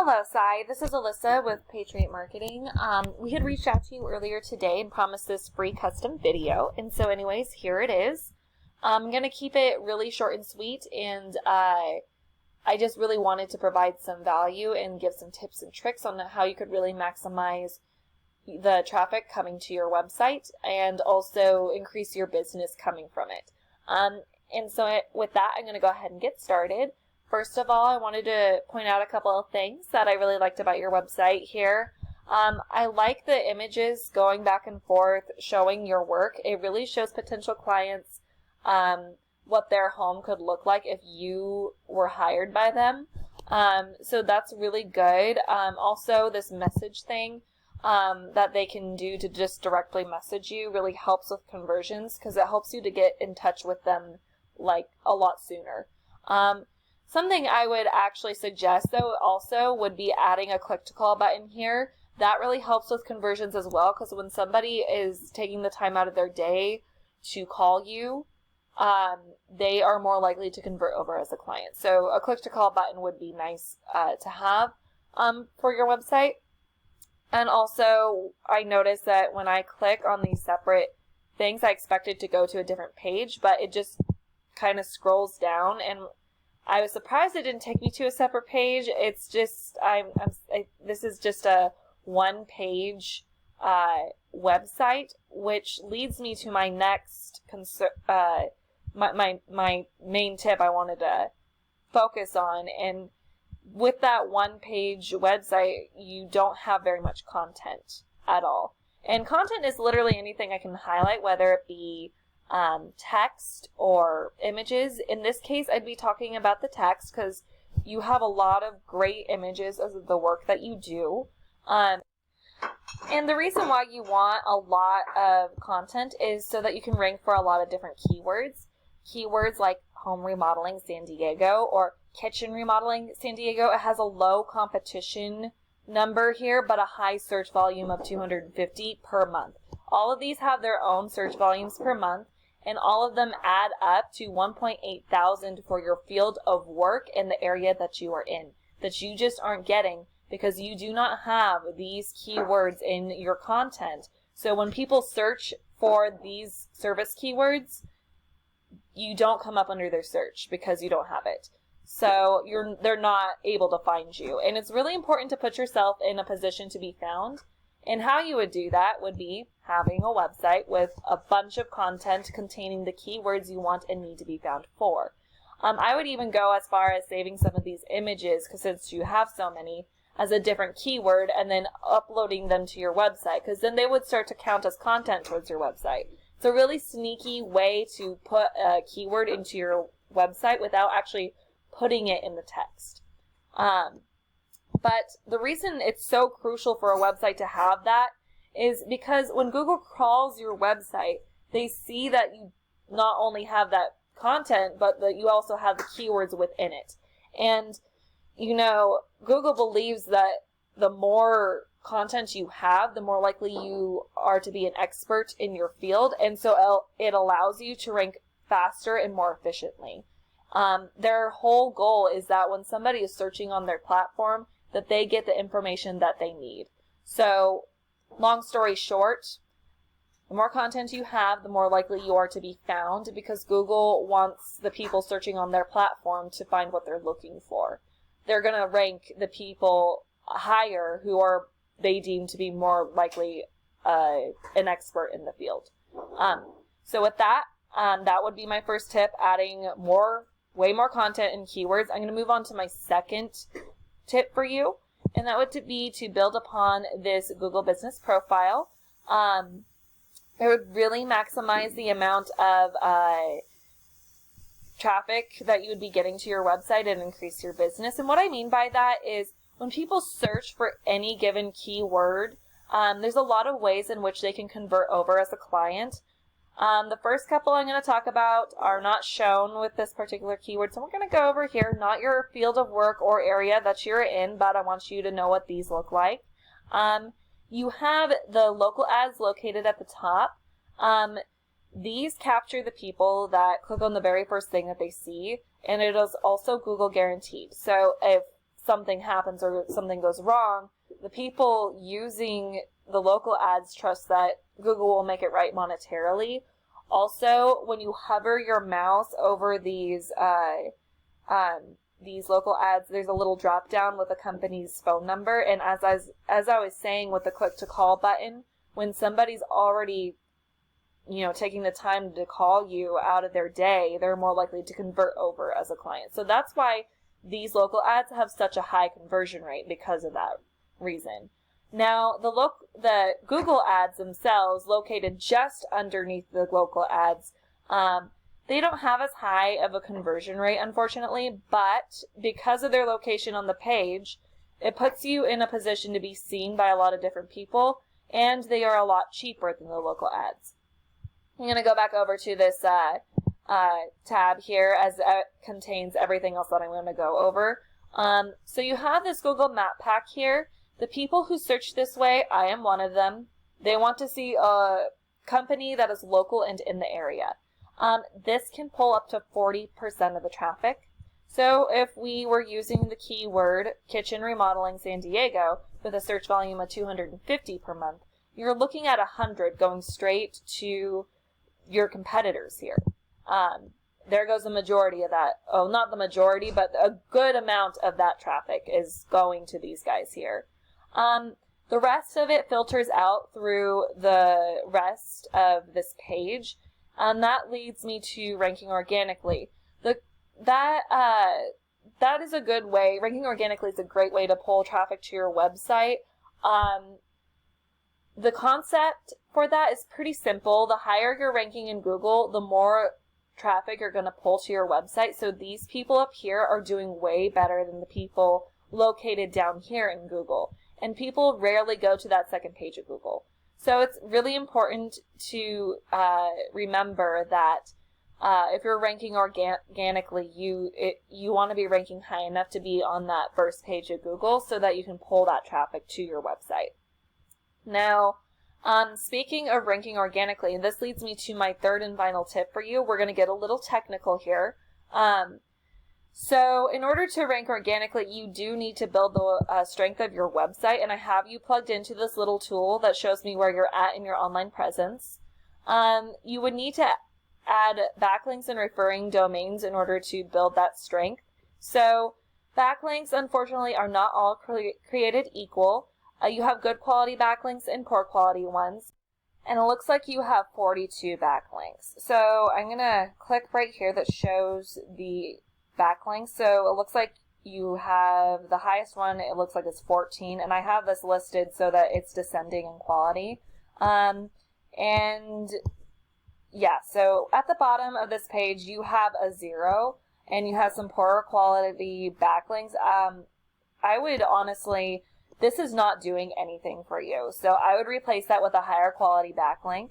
Hello, Sai. This is Alyssa with Patriot Marketing. We had reached out to you earlier today and promised this free custom video. And so anyways, here it is. I'm going to keep it really short and sweet, and I just really wanted to provide some value and give some tips and tricks on how you could really maximize the traffic coming to your website and also increase your business coming from it. And so with that, I'm going to go ahead and get started. First of all, I wanted to point out a couple of things that I really liked about your website here. I like the images going back and forth showing your work. It really shows potential clients what their home could look like if you were hired by them. So that's really good. Also, this message thing that they can do to just directly message you really helps with conversions because it helps you to get in touch with them like a lot sooner. Something I would actually suggest, though, also would be adding a click-to-call button here. That really helps with conversions as well, because when somebody is taking the time out of their day to call you, they are more likely to convert over as a client. So a click-to-call button would be nice to have for your website. And also, I noticed that when I click on these separate things, I expect it to go to a different page, but it just kind of scrolls down, and I was surprised it didn't take me to a separate page. It's just, this is just a one-page website, which leads me to my next my main tip I wanted to focus on. And with that one-page website, you don't have very much content at all. And content is literally anything I can highlight, whether it be text or images. In this case, I'd be talking about the text because you have a lot of great images of the work that you do. And the reason why you want a lot of content is so that you can rank for a lot of different keywords. Keywords like home remodeling San Diego or kitchen remodeling San Diego. It has a low competition number here, but a high search volume of 250 per month. All of these have their own search volumes per month, and all of them add up to 1.8 thousand for your field of work in the area that you are in, that you just aren't getting because you do not have these keywords in your content. So when people search for these service keywords, you don't come up under their search because you don't have it. So they're not able to find you. And it's really important to put yourself in a position to be found. And how you would do that would be having a website with a bunch of content containing the keywords you want and need to be found for. I would even go as far as saving some of these images, because since you have so many, as a different keyword and then uploading them to your website, because then they would start to count as content towards your website. It's a really sneaky way to put a keyword into your website without actually putting it in the text. But the reason it's so crucial for a website to have that is because when Google crawls your website, they see that you not only have that content, but that you also have the keywords within it. And, you know, Google believes that the more content you have, the more likely you are to be an expert in your field. And so it allows you to rank faster and more efficiently. Their whole goal is that when somebody is searching on their platform, that they get the information that they need. So, long story short, the more content you have, the more likely you are to be found, because Google wants the people searching on their platform to find what they're looking for. They're going to rank the people higher who are they deem to be more likely an expert in the field. So with that, that would be my first tip, adding way more content and keywords. I'm going to move on to my second tip for you, and that would be to build upon this Google business profile. It would really maximize the amount of traffic that you would be getting to your website and increase your business. And what I mean by that is when people search for any given keyword, there's a lot of ways in which they can convert over as a client. The first couple I'm going to talk about are not shown with this particular keyword, so we're going to go over here, not your field of work or area that you're in, but I want you to know what these look like. You have the local ads located at the top. These capture the people that click on the very first thing that they see, and it is also Google guaranteed. So if something happens or something goes wrong, the people using the local ads trust that Google will make it right monetarily. Also, when you hover your mouse over these local ads, there's a little drop down with a company's phone number. And as I was saying with the click to call button, when somebody's already, taking the time to call you out of their day, they're more likely to convert over as a client. So that's why these local ads have such a high conversion rate, because of that reason. Now, the Google ads themselves, located just underneath the local ads, they don't have as high of a conversion rate, unfortunately, but because of their location on the page, it puts you in a position to be seen by a lot of different people, and they are a lot cheaper than the local ads. I'm going to go back over to this tab here, as it contains everything else that I'm going to go over. So you have this Google Map Pack here. The people who search this way, I am one of them. They want to see a company that is local and in the area. This can pull up to 40% of the traffic. So if we were using the keyword kitchen remodeling San Diego with a search volume of 250 per month, you're looking at 100 going straight to your competitors here. There goes the majority of that. Oh, not the majority, but a good amount of that traffic is going to these guys here. The rest of it filters out through the rest of this page, and that leads me to ranking organically. That is a good way. Ranking organically is a great way to pull traffic to your website. The concept for that is pretty simple. The higher you're ranking in Google, the more traffic you're going to pull to your website. So these people up here are doing way better than the people located down here in Google. And people rarely go to that second page of Google. So it's really important to remember that if you're ranking organically, you want to be ranking high enough to be on that first page of Google so that you can pull that traffic to your website. Now, speaking of ranking organically, and this leads me to my third and final tip for you. We're going to get a little technical here. So in order to rank organically, you do need to build the strength of your website, and I have you plugged into this little tool that shows me where you're at in your online presence. You would need to add backlinks and referring domains in order to build that strength. So backlinks, unfortunately, are not all created equal. You have good quality backlinks and poor quality ones, and it looks like you have 42 backlinks. So I'm going to click right here that shows the backlinks. So it looks like you have the highest one, it looks like it's 14, and I have this listed so that it's descending in quality. And yeah, so at the bottom of this page you have a 0 and you have some poorer quality backlinks. I would honestly, this is not doing anything for you, so I would replace that with a higher quality backlink.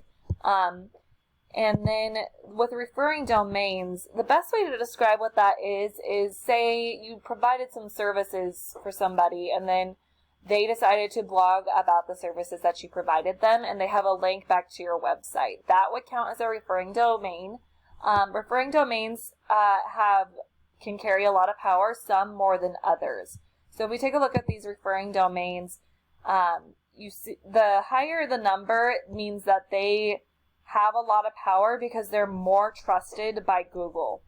And then with referring domains, the best way to describe what that is say you provided some services for somebody and then they decided to blog about the services that you provided them and they have a link back to your website. That would count as a referring domain. Referring domains can carry a lot of power, some more than others. So if we take a look at these referring domains, you see the higher the number means that they have a lot of power because they're more trusted by Google.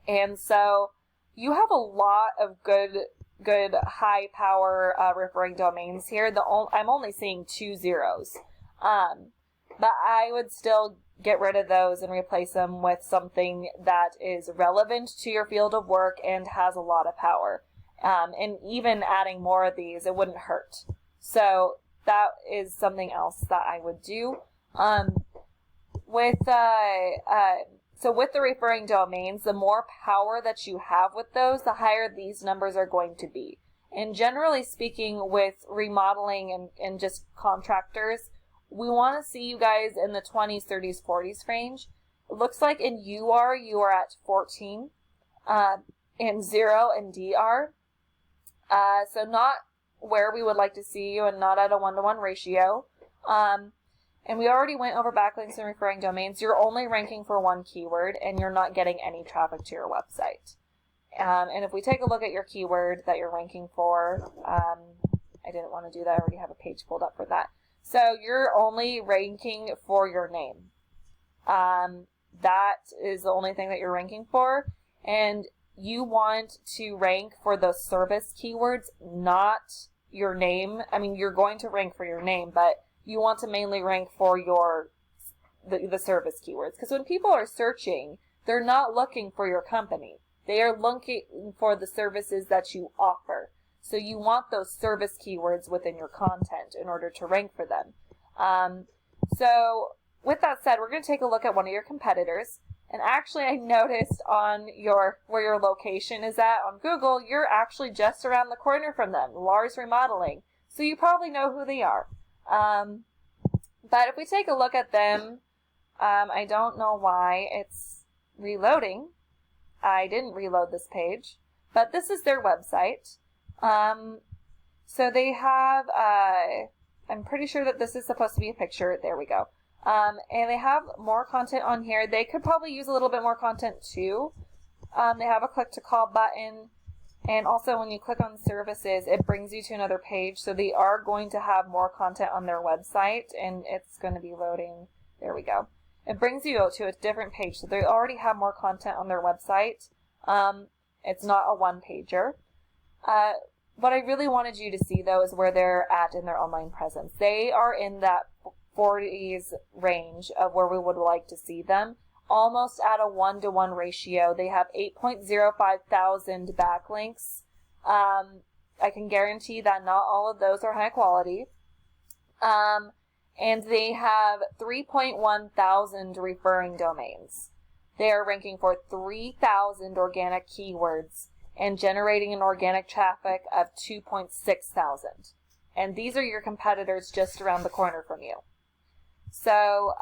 And so you have a lot of good high power referring domains here. I'm only seeing 2 zeros. But I would still get rid of those and replace them with something that is relevant to your field of work and has a lot of power. And even adding more of these, it wouldn't hurt. So that is something else that I would do. So with the referring domains, the more power that you have with those, the higher these numbers are going to be. And generally speaking, with remodeling and just contractors, we want to see you guys in the 20s, 30s, 40s range. It looks like in you are at 14, in 0 and DR. So not where we would like to see you and not at a 1-to-1 ratio. And we already went over backlinks and referring domains. You're only ranking for one keyword and you're not getting any traffic to your website. And if we take a look at your keyword that you're ranking for, I didn't want to do that. I already have a page pulled up for that. So you're only ranking for your name. That is the only thing that you're ranking for. And you want to rank for those service keywords, not your name. I mean, you're going to rank for your name, but you want to mainly rank for the service keywords. Because when people are searching, they're not looking for your company. They are looking for the services that you offer. So you want those service keywords within your content in order to rank for them. So with that said, we're going to take a look at one of your competitors. And actually, I noticed on where your location is at on Google, you're actually just around the corner from them, Lars Remodeling. So you probably know who they are. But if we take a look at them, I don't know why it's reloading. I didn't reload this page, but this is their website. So they have, I'm pretty sure that this is supposed to be a picture. There we go. And they have more content on here. They could probably use a little bit more content too. They have a click to call button. And also when you click on services, it brings you to another page. So they are going to have more content on their website, and it's going to be loading. There we go. It brings you to a different page. So they already have more content on their website. It's not a one-pager. What I really wanted you to see, though, is where they're at in their online presence. They are in that 40s range of where we would like to see them. Almost at a 1-to-1 ratio. They have 8.05 thousand backlinks. I can guarantee that not all of those are high quality. And they have 3.1 thousand referring domains. They are ranking for 3,000 organic keywords and generating an organic traffic of 2.6 thousand. And these are your competitors just around the corner from you. So,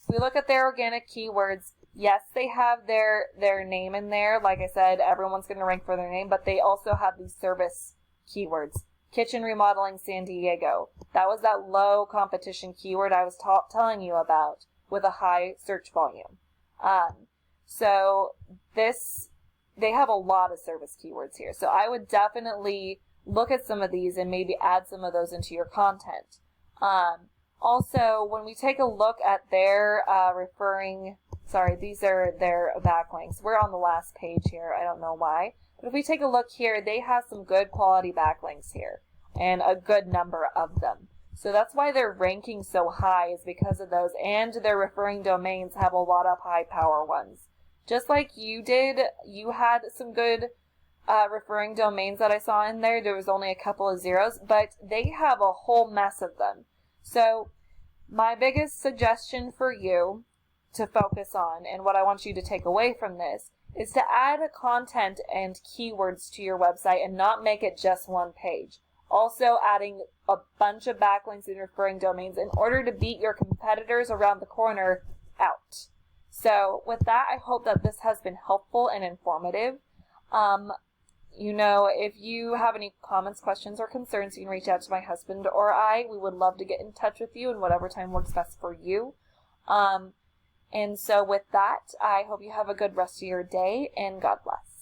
we look at their organic keywords. Yes, they have their name in there. Like I said, everyone's going to rank for their name, but they also have these service keywords. Kitchen remodeling San Diego. That was that low competition keyword I was telling you about with a high search volume. So they have a lot of service keywords here. So I would definitely look at some of these and maybe add some of those into your content. Also, when we take a look at their these are their backlinks. We're on the last page here. I don't know why. But if we take a look here, they have some good quality backlinks here and a good number of them. So that's why they're ranking so high, is because of those. And their referring domains have a lot of high power ones. Just like you did, you had some good referring domains that I saw in there. There was only a couple of zeros, but they have a whole mess of them. So my biggest suggestion for you to focus on, and what I want you to take away from this, is to add content and keywords to your website and not make it just one page. Also adding a bunch of backlinks and referring domains in order to beat your competitors around the corner out. So with that, I hope that this has been helpful and informative. If you have any comments, questions, or concerns, you can reach out to my husband or I. We would love to get in touch with you in whatever time works best for you. And so with that, I hope you have a good rest of your day, and God bless.